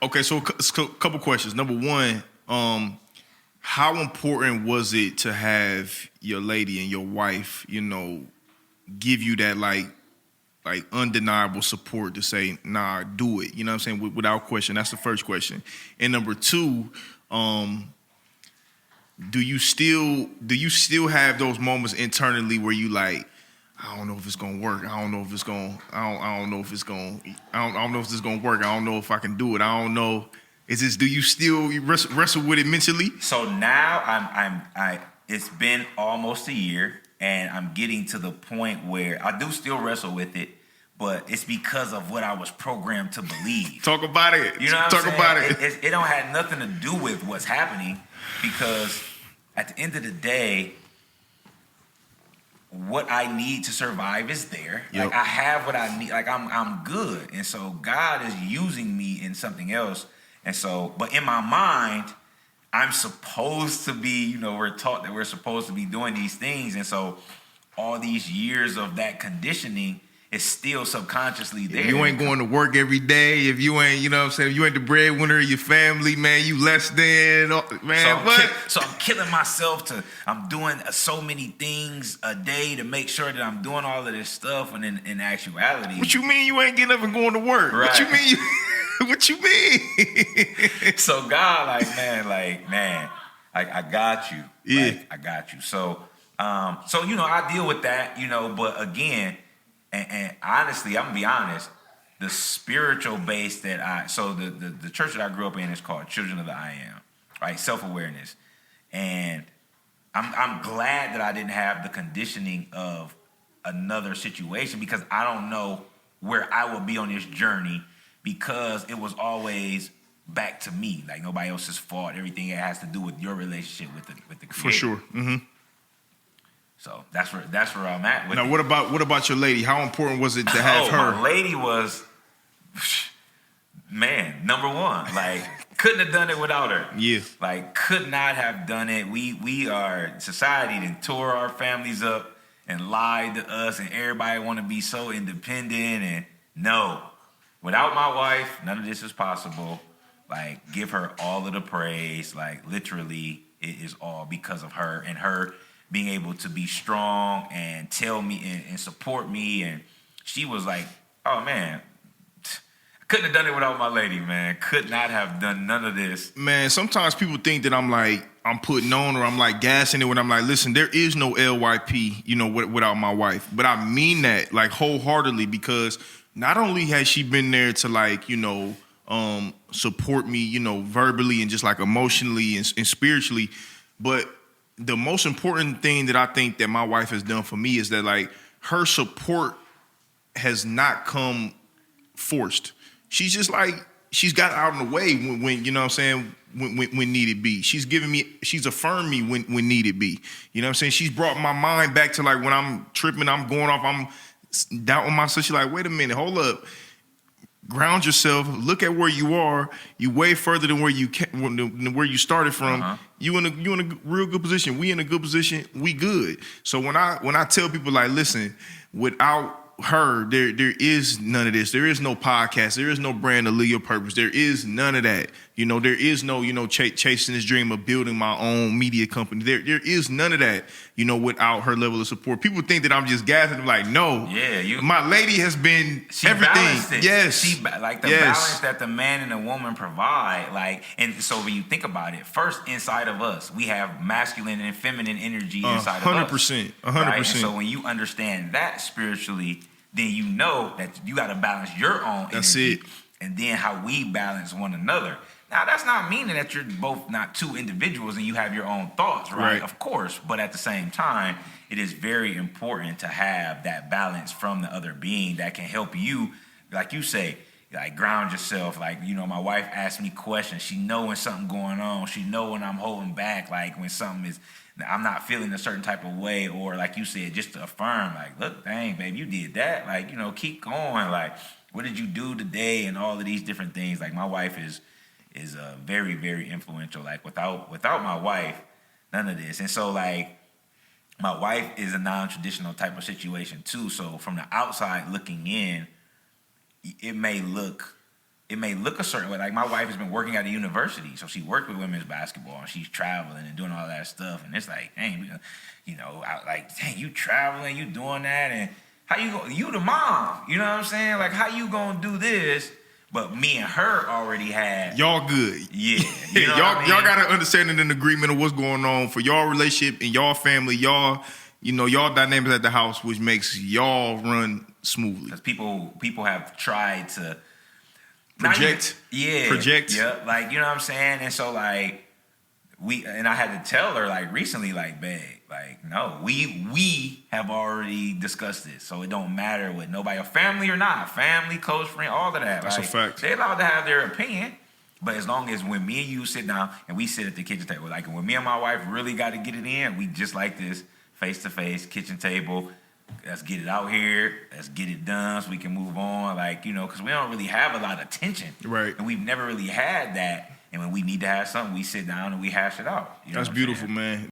Okay, so a couple questions. Number one, how important was it to have your lady and your wife, give you that like undeniable support to say, nah, do it. You know what I'm saying? Without question. That's the first question. And number two, do you still have those moments internally where you like, I don't know if it's gonna work. I don't know if it's gonna. I don't know if it's gonna. I don't know if this is gonna work. I don't know if I can do it. I don't know. Is this? Do you still wrestle with it mentally? So now I. It's been almost a year, and I'm getting to the point where I do still wrestle with it, but it's because of what I was programmed to believe. Talk about it. You know what Talk I'm saying? about it. It don't have nothing to do with what's happening, because at the end of the day, what I need to survive is there. Yep. Like I have what I need. Like I'm good. And so God is using me in something else. And so, but in my mind, I'm supposed to be, we're taught that we're supposed to be doing these things. And so all these years of that conditioning is still subconsciously there. If you ain't going to work every day, if you ain't, if you ain't the breadwinner of your family, man, you less than, man, so I'm killing myself I'm doing so many things a day to make sure that I'm doing all of this stuff, and in actuality. What you mean you ain't getting up and going to work? Right. What you mean? What you mean? So God, I got you. Yeah. I got you. So, I deal with that, but again, and honestly, I'm gonna be honest, the spiritual base that the church that I grew up in is called Children of the I Am, right? Self-awareness. And I'm glad that I didn't have the conditioning of another situation, because I don't know where I will be on this journey, because it was always back to me, like nobody else's fault. Everything that has to do with your relationship with the Creator. For sure. Mm-hmm. So that's where I'm at. With now, it. what about your lady? How important was it to have her? My lady was, man, number one. Like, couldn't have done it without her. Yeah. Like, could not have done it. We are society that tore our families up and lied to us, and everybody want to be so independent. And no, without my wife, none of this is possible. Like, give her all of the praise. Like, literally, it is all because of her, and her being able to be strong and tell me and support me. And she was like, oh, man, I couldn't have done it without my lady, man. Could not have done none of this. Man, sometimes people think that I'm putting on, or I'm like gassing it when I'm like, listen, there is no LYP, without my wife. But I mean that like wholeheartedly, because not only has she been there to support me, verbally and just like emotionally and spiritually, but the most important thing that I think that my wife has done for me is that like her support has not come forced. She's just like, she's got out of the way when you know what I'm saying, when needed be. She's affirmed me when needed be. You know what I'm saying? She's brought my mind back to like when I'm tripping, I'm going off, I'm doubting myself. She's like, wait a minute, hold up. Ground yourself. Look at where you are. You way further than where you started from. Uh-huh. You in a real good position. We in a good position. We good. So when I tell people like, listen, without her, there is none of this. There is no podcast. There is no brand of Leo Purpose. There is none of that. There is no chasing this dream of building my own media company. There is none of that. Without her level of support. People think that I'm just gassing. I'm like, no. Yeah, my lady has been everything. It. Yes, she like the balance that the man and the woman provide. Like, and so when you think about it, first inside of us, we have masculine and feminine energy inside of us. 100%. 100%. Right? And so when you understand that spiritually, then you know that you got to balance your own energy. That's it. And then how we balance one another. Now, that's not meaning that you're both not two individuals and you have your own thoughts, right? Of course. But at the same time, it is very important to have that balance from the other being that can help you, like you say, like ground yourself. Like, my wife asks me questions. She know when something going on. She know when I'm holding back, like when something is, I'm not feeling a certain type of way, or like you said, just to affirm, like, look, dang, babe, you did that. Like, keep going. Like, what did you do today? And all of these different things. Like, my wife is very, very influential. Like, without my wife, none of this. And so, like, my wife is a non-traditional type of situation too. So from the outside looking in, it may look it may look a certain way. Like my wife has been working at a university, so she worked with women's basketball, and she's traveling and doing all that stuff. And it's like, dang, you know, dang, you traveling, you doing that, and how you go? You the mom, you know what I'm saying? Like, how you gonna do this? But me and her already had y'all good. Yeah, you know y'all got an understanding and agreement of what's going on for y'all relationship and y'all family, y'all dynamics at the house, which makes y'all run smoothly. Because people have tried to project. Yeah, like, you know what I'm saying? And so like I had to tell her like recently, like, babe, like, no, we have already discussed this, so it don't matter what nobody, family or not, family, close friend, all of that. That's like, a fact. They're allowed to have their opinion, but as long as when me and you sit down and we sit at the kitchen table, like when me and my wife really got to get it in, we just like this, face to face, kitchen table. Let's get it out here. Let's get it done so we can move on. Like, you know, because we don't really have a lot of tension. Right. And we've never really had that. And when we need to have something, we sit down and we hash it out. You know That's beautiful, man.